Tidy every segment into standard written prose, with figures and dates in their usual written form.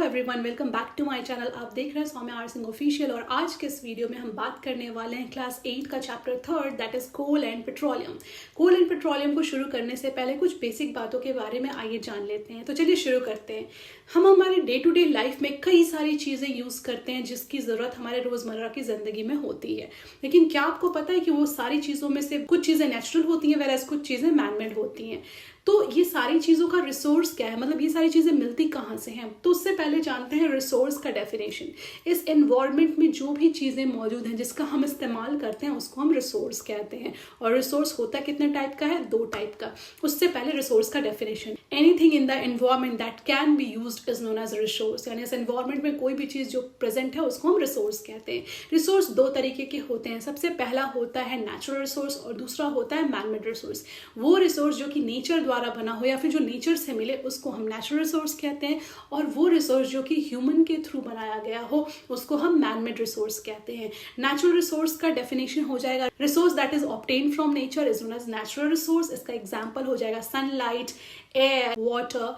Everyone, welcome back to my channel. आप देख रहे हैं सौम्या आर सिंह ऑफिशियल और आज के इस वीडियो में हम बात करने वाले हैं क्लास 8 का chapter 3 that is coal and petroleum. Coal and petroleum को शुरू करने से पहले कुछ बेसिक बातों के बारे में आइए जान लेते हैं। तो चलिए शुरू करते हैं। हम हमारे डे टू डे लाइफ में कई सारी चीज़ें यूज़ करते हैं जिसकी ज़रूरत हमारे रोज़मर्रा की ज़िंदगी में होती है, लेकिन क्या आपको पता है कि वो सारी चीज़ों में से कुछ चीज़ें नेचुरल होती हैं वेराज कुछ चीज़ें मैनमेड होती हैं। तो ये सारी चीज़ों का रिसोर्स क्या है, मतलब ये सारी चीज़ें मिलती कहाँ से हैं। तो उससे पहले जानते हैं रिसोर्स का डेफिनेशन। इस एनवायरनमेंट में जो भी चीज़ें मौजूद हैं जिसका हम इस्तेमाल करते हैं उसको हम रिसोर्स कहते हैं। और रिसोर्स होता कितने टाइप का है? 2 टाइप का। उससे पहले रिसोर्स का definition, anything in the environment that can be used is known as resource. यानी इस एनवायरनमेंट में कोई भी चीज़ जो प्रेजेंट है उसको हम रिसोर्स कहते हैं। रिसोर्स 2 तरीके के होते हैं। सबसे पहला होता है नेचुरल रिसोर्स और दूसरा होता है मैनमेड रिसोर्स। वो रिसोर्स जो कि नेचर द्वारा बना हो या फिर जो नेचर से मिले उसको हम नेचुरल रिसोर्स कहते हैं, और वो रिसोर्स जो कि ह्यूमन के थ्रू बनाया गया हो उसको हम मैनमेड रिसोर्स कहते हैं। नेचुरल रिसोर्स का डेफिनेशन हो जाएगा resource that is obtain from nature is known as natural resource. इसका एग्जांपल हो जाएगा sunlight, air, water,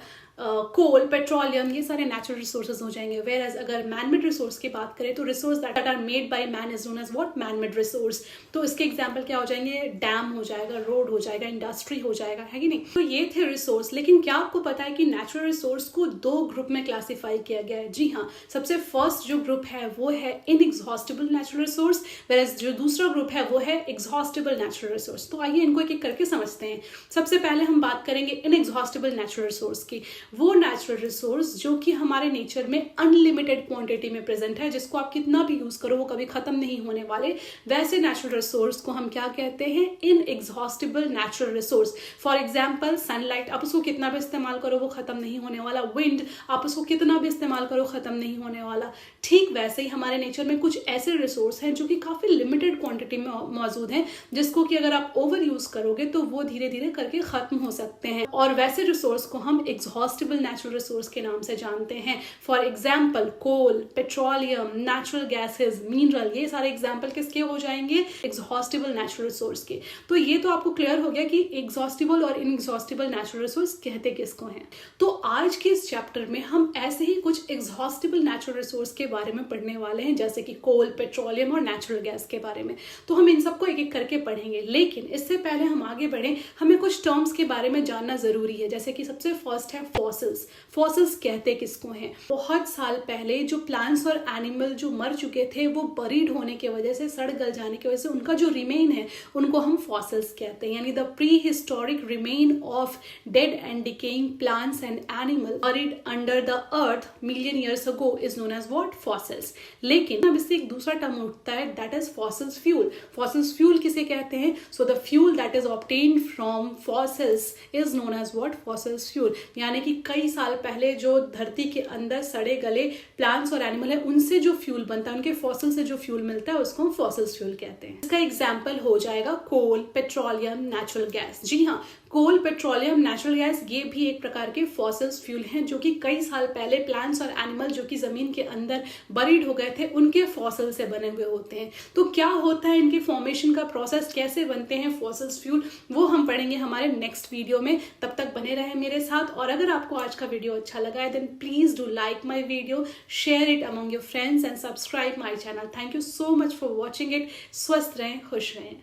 coal, petroleum, ये सारे नेचुरल रिसोर्सेज हो जाएंगे। वेयर एज अगर मैनमेड रिसोर्स की बात करें तो resource that are made by man is known as what? Manmade resource. तो इसके एग्जांपल क्या हो जाएंगे? डैम हो जाएगा, रोड हो जाएगा, इंडस्ट्री हो जाएगा, है कि नहीं। तो ये थे रिसोर्स। लेकिन क्या आपको पता है कि नेचुरल रिसोर्स को 2 ग्रुप में क्लासीफाई किया गया है? जी हाँ, सबसे फर्स्ट जो ग्रुप है वो है inexhaustible natural resource, whereas जो दूसरा ग्रुप है वो है एग्जॉस्टिबल नेचुरल रिसोर्स। तो आइए इनको एक एक करके समझते हैं। सबसे पहले हम बात करेंगे इनएग्जॉस्टिबल नेचुरल रिसोर्स की। वो नेचुरल रिसोर्स जो कि हमारे नेचर में अनलिमिटेड क्वांटिटी में प्रेजेंट है, जिसको आप कितना भी यूज करो वो कभी खत्म नहीं होने वाले, वैसे नेचुरल रिसोर्स को हम क्या कहते हैं? Inexhaustible natural resource. For example sunlight, आप उसको कितना भी इस्तेमाल करो वो खत्म नहीं होने वाला। विंड, आप उसको कितना भी इस्तेमाल करो खत्म नहीं होने वाला। ठीक वैसे ही हमारे नेचर में कुछ ऐसे रिसोर्स हैं जो कि काफी लिमिटेड क्वांटिटी में मौजूद हैं, जिसको कि अगर आप ओवर यूज करोगे तो वो धीरे धीरे करके खत्म हो सकते हैं, और वैसे रिसोर्स को हम एग्जॉस्टिबल नेचुरल रिसोर्स के नाम से जानते हैं। For example coal, petroleum, natural gases, mineral, ये सारे एग्जाम्पल किसके हो जाएंगे? एग्जॉस्टिबल नेचुरल रिसोर्स के। तो ये तो आपको क्लियर हो गया कि एग्जॉस्टिबल और इनएग्जॉस्टिबल नेचुरल रिसोर्स कहते किसको हैं। तो आज के इस चैप्टर में हम ऐसे ही कुछ एग्जॉस्टिबल नेचुरल रिसोर्स के बारे में पढ़ने वाले हैं, जैसे कि कोल, पेट्रोलियम और नेचुरल गैस के बारे में। तो हम इन सबको एक एक करके पढ़ेंगे, लेकिन इससे पहले हम आगे बढ़े हमें कुछ टर्म्स के बारे में जानना जरूरी है। जैसे कि सबसे फर्स्ट है फॉसिल्स। फॉसिल्स कहते किसको हैं? बहुत साल पहले जो प्लांट्स और एनिमल जो मर चुके थे वो बरीड होने की वजह से, सड़ गल जाने की वजह से उनका जो रिमेन है उनको हम फॉसिल्स कहते हैं। यानी the prehistoric remain of dead and decaying plants and animal buried under the earth million years ago is known as what? Fossils. लेकिन अब इससे एक दूसरा टर्म उठता है that is fossils fuel. Fossils fuel किसे कहते हैं? So the fuel that is obtained from fossils is known as what? Fossils fuel. यानी कि कई साल पहले जो धरती के अंदर सड़े गले प्लांट्स और एनिमल है उनसे जो फ्यूल बनता है, उनके फॉसिल से जो फ्यूल मिलता है उसको हम फॉसिल्स फ्यूल कहते हैं। इसका एग्जांपल हो जाएगा कोल, पेट्रोलियम, नेचुरल गैस। जी हाँ, कोल, पेट्रोलियम, नेचुरल गैस ये भी एक प्रकार के फॉसिल्स फ्यूल हैं जो कि कई साल पहले प्लांट्स और एनिमल जो कि जमीन के अंदर बरीड हो गए थे उनके फॉसिल से बने हुए होते हैं। तो क्या होता है इनके फॉर्मेशन का प्रोसेस, कैसे बनते हैं फॉसिल्स फ्यूल, वो हम पढ़ेंगे हमारे नेक्स्ट वीडियो में। तब तक बने रहे मेरे साथ, और अगर आपको आज का वीडियो अच्छा लगा है then please do like my video, share it among your friends and subscribe my channel. Thank you so much for watching it. स्वस्थ रहें, खुश रहें।